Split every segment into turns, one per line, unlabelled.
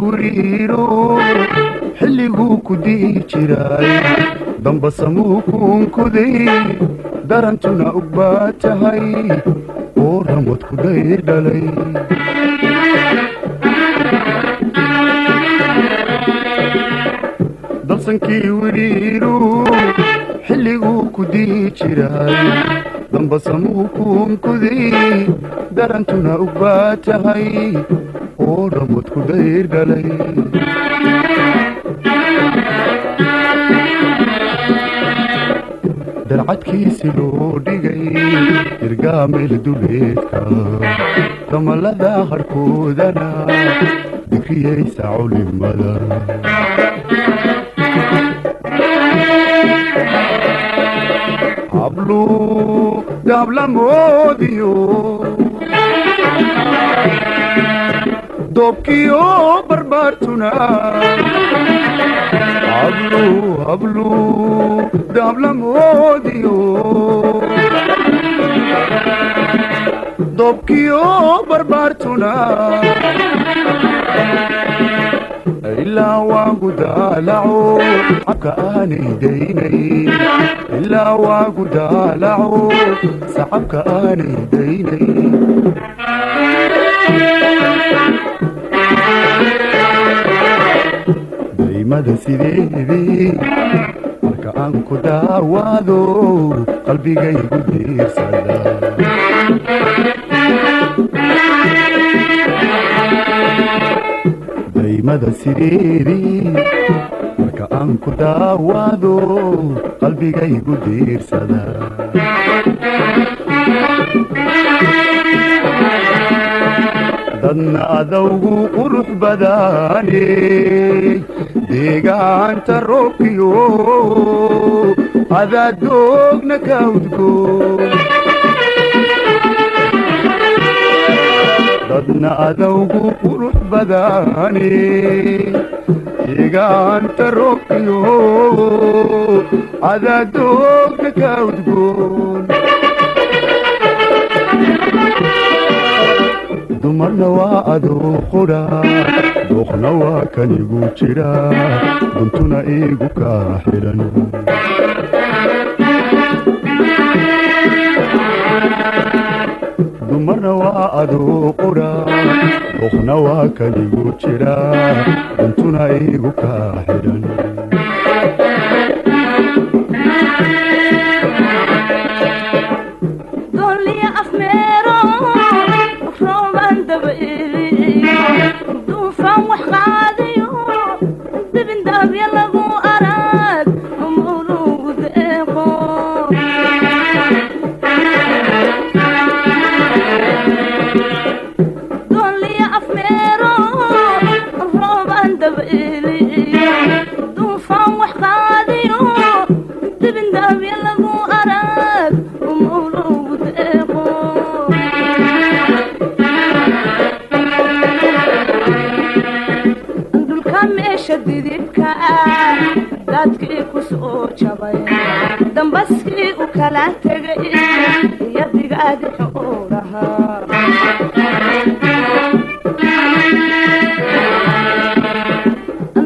wiriiro xilliguu ku dii jiray dambasamuu kuunkuday darantuna og baa tahay oo ramad ku dayr dhalay dalsankii wiriiro xilliguu ku dii jiray dambasamuu kuunkuday darantuna og baa tahay oo ramad ku dayr dhalay darcadkiisi loo dhigay irgaamel duleedka damalada harkoodana dikriyaysa culimada hablu gaablamoodiyo doobkiyo barbaartuna hablu gaablamoodiyo doobkiyo barbaartuna ilaa waagu daalaco cabka aanay daynay ilaa waagu daalaco sacabka aanay daynay daymada sideedii marka aan ku daawaado qalbigaygu diirsada daymada sideedii marka aan ku daawaado qalbigaygu diirsada dadna adawgu qurux badaane deegaanta roobkiyo adaa doogna ka udgoon dadna adawgu qurux badaane deegaanta roobkiyo adaa doogna ka udgoon dumarna waa adoo qudha dooqna waa kanigu jira duntuna iigu kaa xidhan dumarna waa adoo qudha dooqna waa kanigu jira duntuna iigu kaa xidhan dadkii ku soo jabay dambaskii u kala tegay yadigaadi xoolaha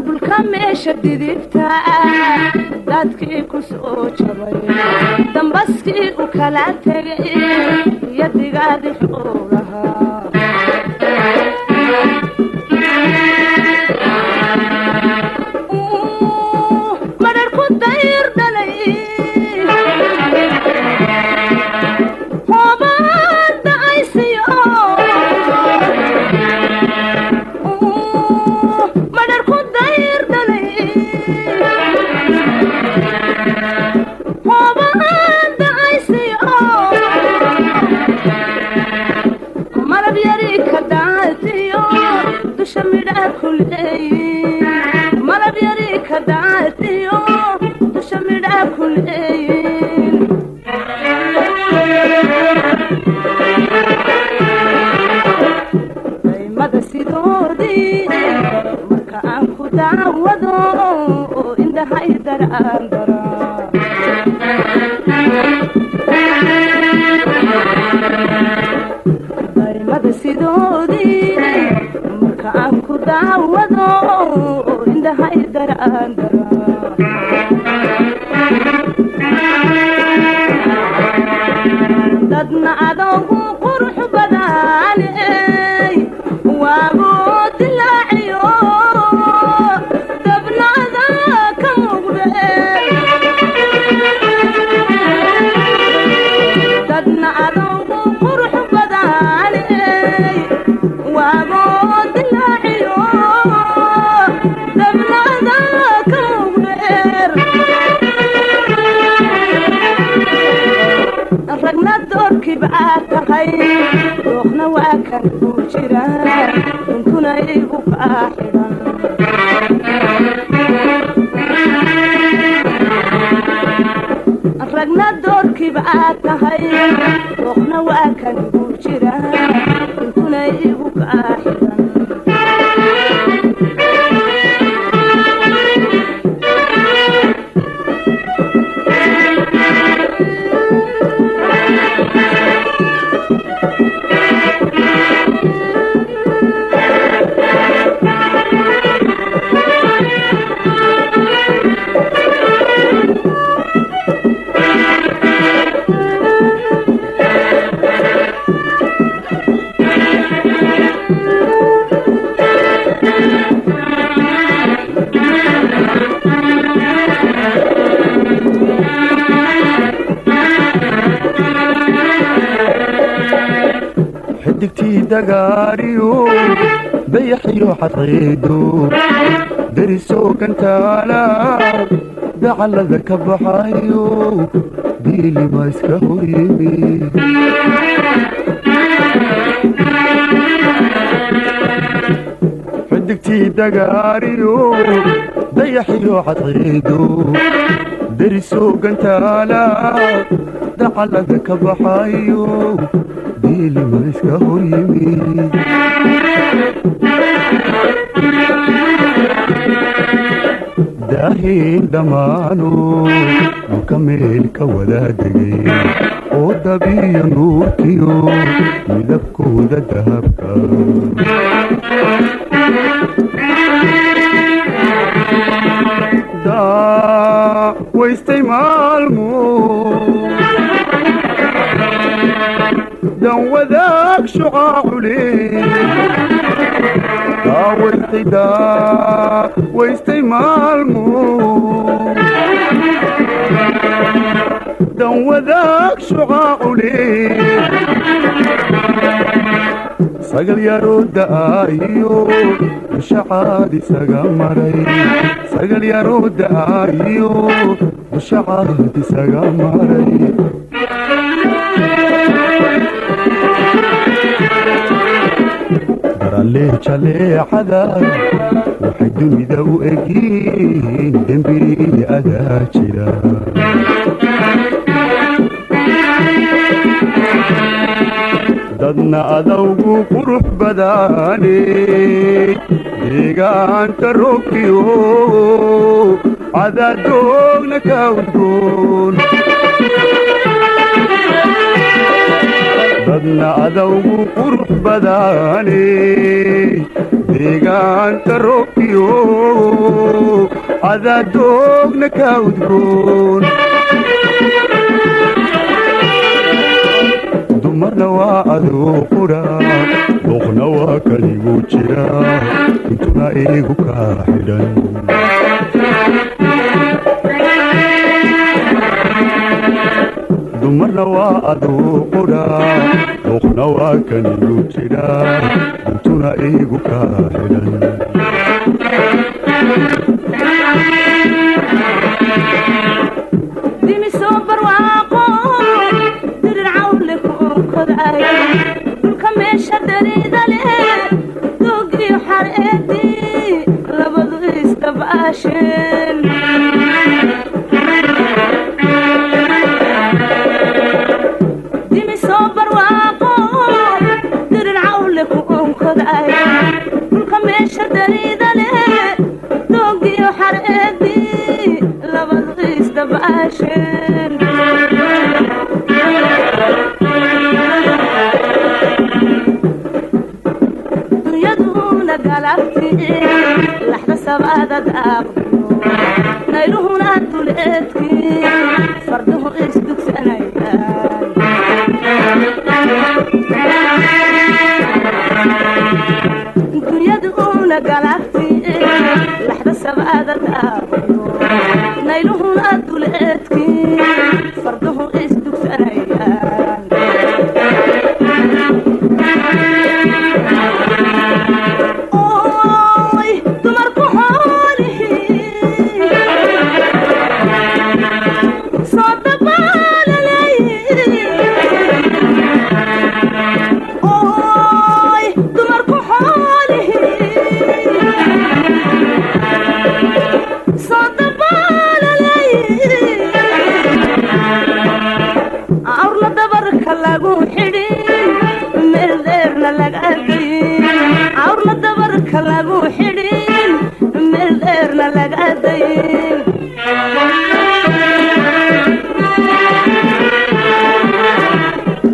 dulka meesha didibta dadkii ku soo jabay dambaskii u kala tegay yadigaadi xoolaha daymada sidoodii marka aan ku
daawado indhahay daraandara dadna adoogu qurux badaaney waagu dilaaciyo dabnaada ka muuqde dadna adoogu qurux badaaney waagu dilaaciyo dabnaada ka muuqdeer ragna doorkiiba aad tahay dooqna waa kan ku jira duntuna igu kaa xidhan ragna doorkiiba aad tahay dooqna waa kan ku jira duntuna igu kaa xidhan
xidigtii dagaariyo dayaxiyo xadciido derisoo gantaala dacallada ka baxayo diilima iska horyimi xidigtii dagaariyo dayaxiyo xadciido derisoo gantaala dacallada ka baxayo diilima iska horyimi daahiin dhammaano dhulka meel ka wadaadegay oo dabiyo nuurkiyo midabkooda dahabka daawaystay maalmo dan wadaag shucaacule daawaystay maalmo dan wadaag shucaacule sagal yaroo da'aayo dushacaad isaga maray sagal yaroo da'aayo dushacaad isaga maray darallee jaleecada waxay dunida u egyiin dembi adaa jira dadna adawgu qurux badaaney deegaanta roobkiyo cadadoogna ka udgoon dadna adawgu qurux badaaney deegaanta roobkiyo cadadoogna ka udgoon dumarna waa adoo qura dooqna waa kanigu jira intuna igu kaa xidhan dumarna waa adoo qura dooqna waa kanigu jira intuna igu kaa xidhan
dimisoo barwaaqo dirir cawle ku koday dhulka meesha dariida leh doogiyo xareedii labadu isdabaasheen dimisoo barwaaqo dirir cawle ku koday dhulka meesha dariida leh doogiyo xareedii labadu isdabaasheen dunyaduna galabtii sabaada daaqdiyo nayruhuna duleedkii farduhu isdugsanayaan dunyadu una galabti laxda sabaada daaqdiyo nayruhuna duleedkii farduhu isdugsanayaan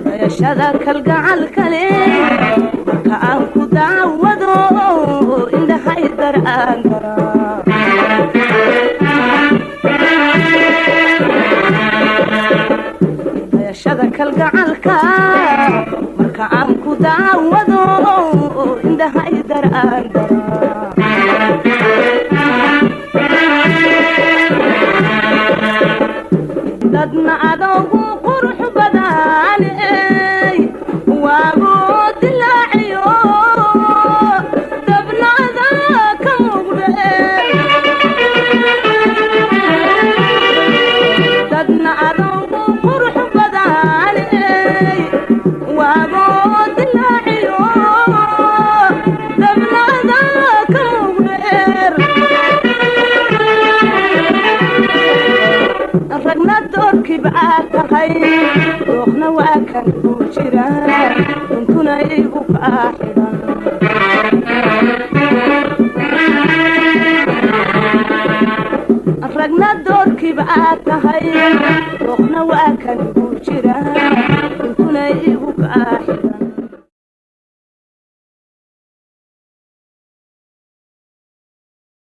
dayashada kalgacalkale marka aan ku daawado indhahay daraan dayashada kalgacalka marka aan ku daawado indhahay daraan dadna adoogu qurux badaaney waagoo dilaaciyo dabnada ka muuqde dadna adoogu qurux badaaney waagoo dilaaciyo dabnada ka muuqdeer ragna doorkiiba aad tahay dooqna waa kan kuu jira duntuna igu kaa xidhan ragna doorkiiba aad tahay dooqna waa kan kuu jira